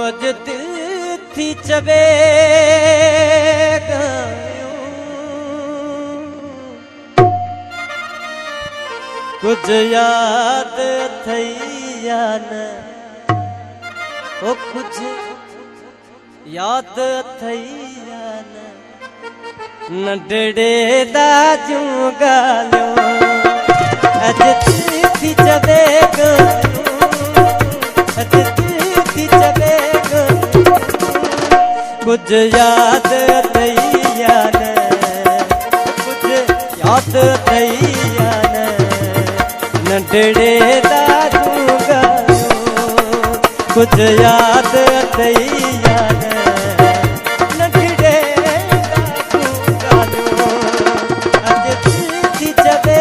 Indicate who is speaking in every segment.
Speaker 1: अॼु दिल थी चवे कुछ याद थई या न ओ कुछ याद थई या न नंढड़े दाजूं ॻाल्हियूं अॼु दिल थी चवे अॼु दिल थी चवे कुछ याद थई या न कुछ याद थई या न नंढड़े दाजूं ॻाल्हियूं कुछ याद थई या न नंढड़े दाजूं ॻाल्हियूं अॼु दिल थी चवे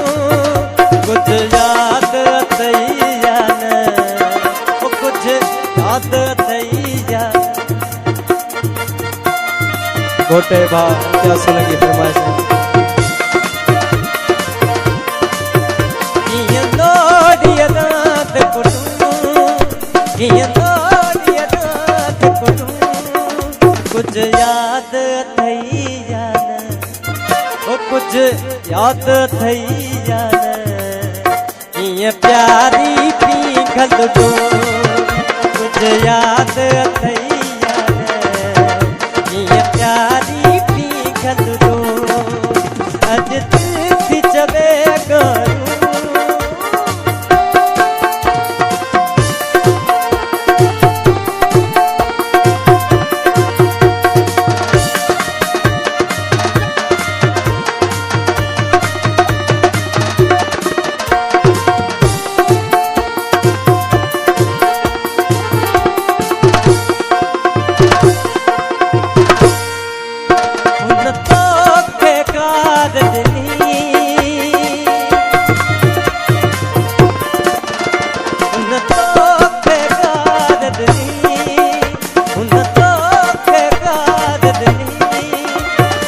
Speaker 1: कुछ याद थई या न कुछ याद थई या गोटे भा कैसे लगी फरमाइश कुछ याद थई या न कुछ याद थई या न ये प्यारी पिघल दो कुछ याद थई या न ये प्यारी पिघल दो अॼु दिल थी चवे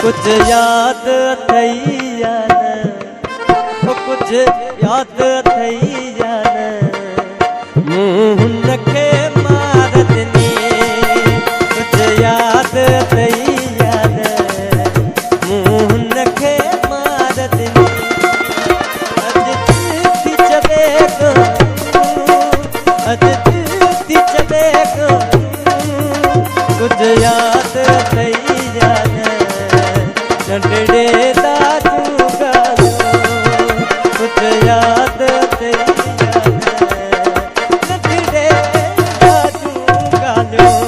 Speaker 1: कुछ याद थई या न कुछ याद थई या न मुंह खे मारतनी कुछ याद थई या न मुंह खे मारतनी अॼु दिल थी चवे अॼु दिल थी चवे कुछ याद थई या न नंढड़े दाजूं ॻाल्हियूं कुछ याद थई या न नंढड़े दाजूं ॻाल्हियूं